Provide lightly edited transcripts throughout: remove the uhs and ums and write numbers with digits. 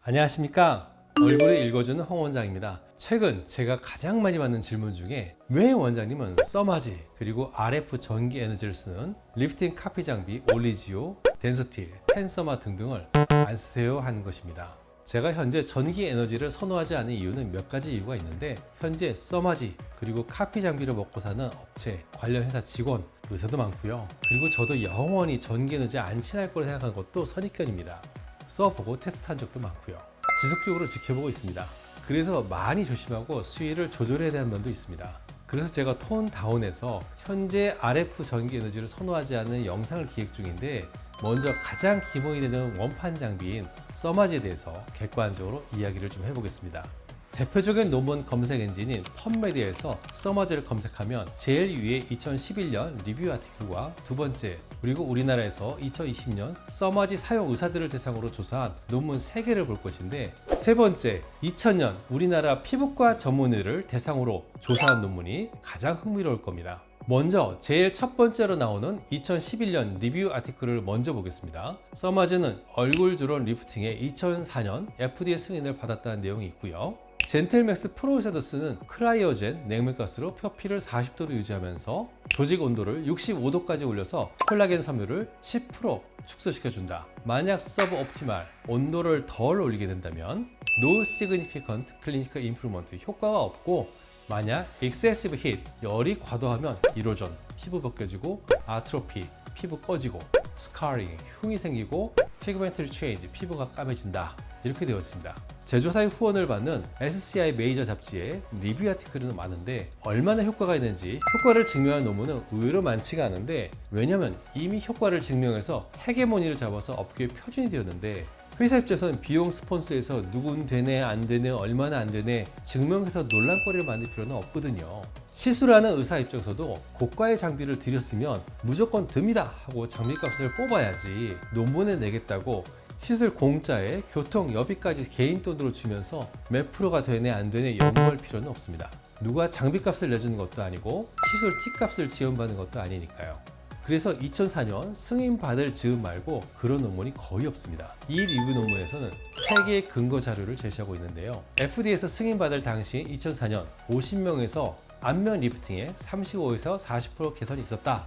안녕하십니까. 얼굴을 읽어주는 홍 원장입니다. 최근 제가 가장 많이 받는 질문 중에 왜 원장님은 써마지 그리고 RF 전기 에너지를 쓰는 리프팅 카피 장비 올리지오, 덴서티, 텐서마 등등을 안 쓰세요 하는 것입니다. 제가 현재 전기 에너지를 선호하지 않는 이유는 몇 가지 이유가 있는데, 현재 써마지 그리고 카피 장비를 먹고 사는 업체, 관련 회사 직원, 의사도 많고요. 그리고 저도 영원히 전기 에너지 안 친할 거라 생각한 것도 선입견입니다. 써보고 테스트한 적도 많고요. 지속적으로 지켜보고 있습니다. 그래서 많이 조심하고 수위를 조절해야 되는 면도 있습니다. 그래서 제가 톤 다운해서 현재 RF 전기 에너지를 선호하지 않는 영상을 기획 중인데, 먼저 가장 기본이 되는 원판 장비인 써마지에 대해서 객관적으로 이야기를 좀 해보겠습니다. 대표적인 논문 검색 엔진인 펀메디에서 써마지를 검색하면 제일 위에 2011년 리뷰 아티클과 두 번째, 그리고 우리나라에서 2020년 써마지 사용 의사들을 대상으로 조사한 논문 3개를 볼 것인데, 세 번째 2000년 우리나라 피부과 전문의를 대상으로 조사한 논문이 가장 흥미로울 겁니다. 먼저 제일 첫 번째로 나오는 2011년 리뷰 아티클을 먼저 보겠습니다. 써마지는 얼굴 주름 리프팅에 2004년 FDA 승인을 받았다는 내용이 있고요. 젠틀맥스 프로에서도 쓰는 크라이오젠 냉면가스로 표피를 40도로 유지하면서 조직 온도를 65도까지 올려서 콜라겐 섬유를 10% 축소시켜준다. 만약 서브 옵티말 온도를 덜 올리게 된다면 No significant clinical improvement 효과가 없고, 만약 excessive heat 열이 과도하면 이로전 피부 벗겨지고, 아트로피 피부 꺼지고, 스카링 흉이 생기고, 피그멘트리 체인지 피부가 까매진다. 이렇게 되어 있습니다. 제조사의 후원을 받는 SCI 메이저 잡지에 리뷰 아티클은 많은데, 얼마나 효과가 있는지 효과를 증명한 논문은 의외로 많지가 않은데, 왜냐면 이미 효과를 증명해서 헤게모니를 잡아서 업계에 표준이 되었는데, 회사 입장에서는 비용 스폰서에서 누군 되네 안 되네 얼마나 안 되네 증명해서 논란거리를 만들 필요는 없거든요. 시술하는 의사 입장에서도 고가의 장비를 들였으면 무조건 듭니다 하고 장비값을 뽑아야지, 논문에 내겠다고 시술 공짜에 교통 여비까지 개인 돈으로 주면서 몇 프로가 되네 안 되네 연구할 필요는 없습니다. 누가 장비값을 내주는 것도 아니고 시술 팁값을 지원받는 것도 아니니까요. 그래서 2004년 승인받을 즈음 말고 그런 논문이 거의 없습니다. 이 리뷰 논문에서는 3개의 근거 자료를 제시하고 있는데요. FDA에서 승인받을 당시 2004년 50명에서 안면 리프팅에 35에서 40% 개선이 있었다.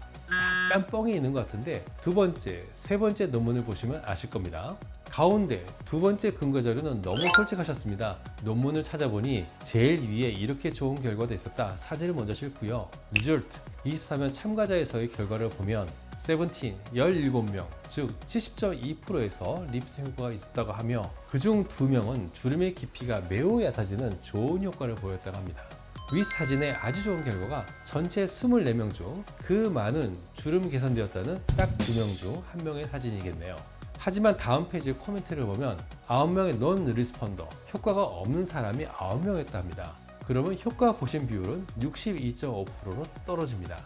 약간 뻥이 있는 것 같은데, 두 번째, 세 번째 논문을 보시면 아실 겁니다. 가운데 두 번째 근거 자료는 너무 솔직하셨습니다. 논문을 찾아보니 제일 위에 이렇게 좋은 결과도 있었다. 사진을 먼저 싣고요. 리졸트 24명 참가자에서의 결과를 보면 17명, 즉 70.2%에서 리프팅 효과가 있었다고 하며, 그중 2명은 주름의 깊이가 매우 얕아지는 좋은 효과를 보였다고 합니다. 위 사진에 아주 좋은 결과가 전체 24명 중 그 많은 주름 개선되었다는 딱 2명 중 1명의 사진이겠네요. 하지만 다음 페이지 코멘트를 보면 9명의 non 리스폰더, 효과가 없는 사람이 9명이었다 합니다. 그러면 효과 보신 비율은 62.5%로 떨어집니다.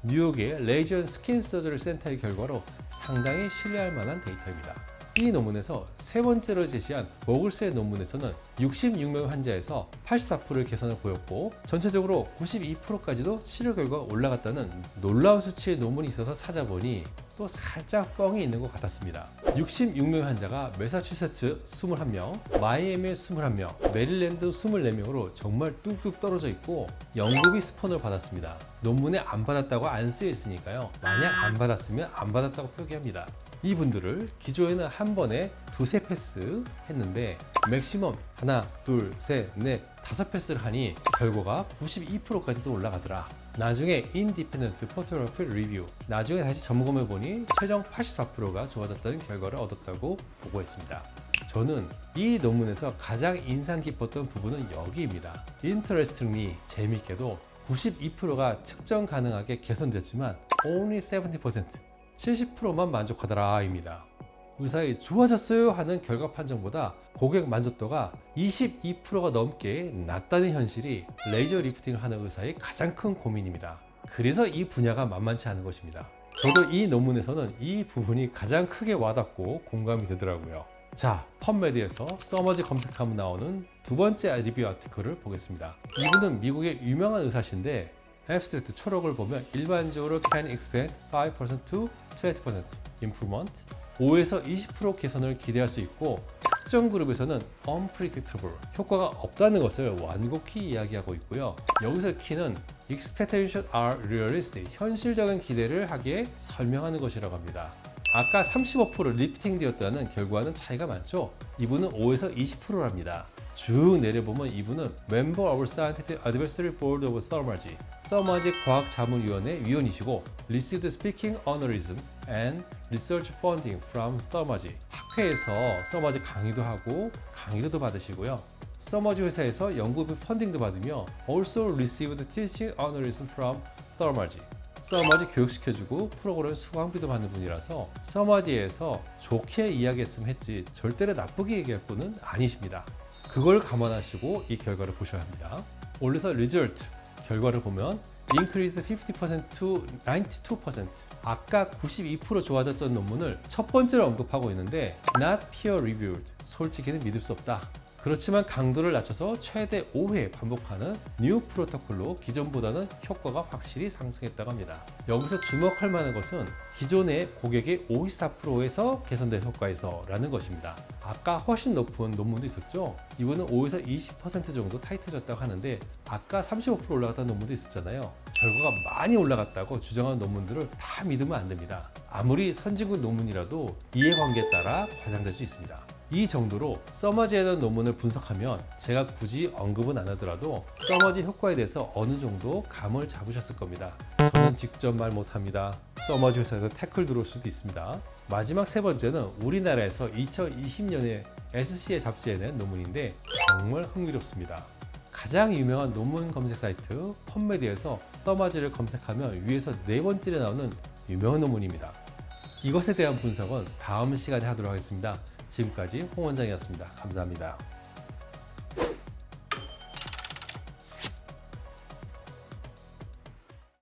뉴욕의 레이전 스킨 서저리 센터의 결과로 상당히 신뢰할 만한 데이터입니다. 이 논문에서 세 번째로 제시한 모글스의 논문에서는 66명의 환자에서 84%의 개선을 보였고, 전체적으로 92%까지도 치료 결과가 올라갔다는 놀라운 수치의 논문이 있어서 찾아보니 또 살짝 뻥이 있는 것 같았습니다. 66명의 환자가 매사추세츠 21명, 마이애미 21명, 메릴랜드 24명으로 정말 뚝뚝 떨어져 있고, 영국이 스폰을 받았습니다. 논문에 안 받았다고 안 쓰여 있으니까요. 만약 안 받았으면 안 받았다고 표기합니다. 이분들을 기존에는 한 번에 2-3 패스 했는데, 맥시멈 하나, 둘, 셋, 넷, 5 패스를 하니 결과가 92%까지도 올라가더라. 나중에 인디펜던트 포토그래피 리뷰, 나중에 다시 점검해 보니 최종 84%가 좋아졌다는 결과를 얻었다고 보고했습니다. 저는 이 논문에서 가장 인상 깊었던 부분은 여기입니다. Interestingly, 재미있게도 92%가 측정 가능하게 개선됐지만 only 70%, 70%만 만족하더라 입니다. 의사의 좋아졌어요 하는 결과 판정보다 고객 만족도가 22%가 넘게 낮다는 현실이 레이저 리프팅을 하는 의사의 가장 큰 고민입니다. 그래서 이 분야가 만만치 않은 것입니다. 저도 이 논문에서는 이 부분이 가장 크게 와닿고 공감이 되더라고요. 자, 펀메디에서 써머지 검색하면 나오는 두 번째 리뷰 아티클을 보겠습니다. 이분은 미국의 유명한 의사신데, 앱스트랙트 초록을 보면 일반적으로 can expect 5% to 20% improvement, 5에서 20% 개선을 기대할 수 있고, 특정 그룹에서는 unpredictable, 효과가 없다는 것을 완곡히 이야기하고 있고요. 여기서 키는 expectations are realistic, 현실적인 기대를 하기에 설명하는 것이라고 합니다. 아까 35% 리프팅 되었다는 결과는 차이가 많죠. 이분은 5에서 20%랍니다. 쭉 내려보면 이분은 Member of Scientific Advisory Board of Thaumaturgy, 서머지 과학자문위원회 위원이시고 Received Speaking Honorism and Research Funding from Thaumaturgy, 학회에서 서머지 강의도 하고 강의료도 받으시고요. 서머지 회사에서 연구비 펀딩도 받으며 Also Received Teaching Honorism from Thaumaturgy, 서머지 교육시켜주고 프로그램 수강비도 받는 분이라서 서머지에서 좋게 이야기했으면 했지 절대로 나쁘게 얘기할 분은 아니십니다. 그걸 감안하시고 이 결과를 보셔야 합니다. 올려서 result 결과를 보면 increased 50% to 92%, 아까 92% 좋아졌던 논문을 첫 번째로 언급하고 있는데 not peer reviewed, 솔직히는 믿을 수 없다. 그렇지만 강도를 낮춰서 최대 5회 반복하는 뉴 프로토콜로 기존보다는 효과가 확실히 상승했다고 합니다. 여기서 주목할 만한 것은 기존의 고객의 54%에서 개선된 효과에서 라는 것입니다. 아까 훨씬 높은 논문도 있었죠. 이번은 5에서 20% 정도 타이트해졌다고 하는데 아까 35% 올라갔다는 논문도 있었잖아요. 결과가 많이 올라갔다고 주장하는 논문들을 다 믿으면 안 됩니다. 아무리 선진국 논문이라도 이해관계에 따라 과장될 수 있습니다. 이 정도로 서머지에 대한 논문을 분석하면 제가 굳이 언급은 안 하더라도 서머지 효과에 대해서 어느 정도 감을 잡으셨을 겁니다. 저는 직접 말 못합니다. 서머지 회사에서 태클 들어올 수도 있습니다. 마지막 세 번째는 우리나라에서 2020년에 SCA 잡지에 낸 논문인데 정말 흥미롭습니다. 가장 유명한 논문 검색 사이트 펀메드에서 서머지를 검색하면 위에서 네 번째로 나오는 유명한 논문입니다. 이것에 대한 분석은 다음 시간에 하도록 하겠습니다. 지금까지 홍 원장이었습니다. 감사합니다.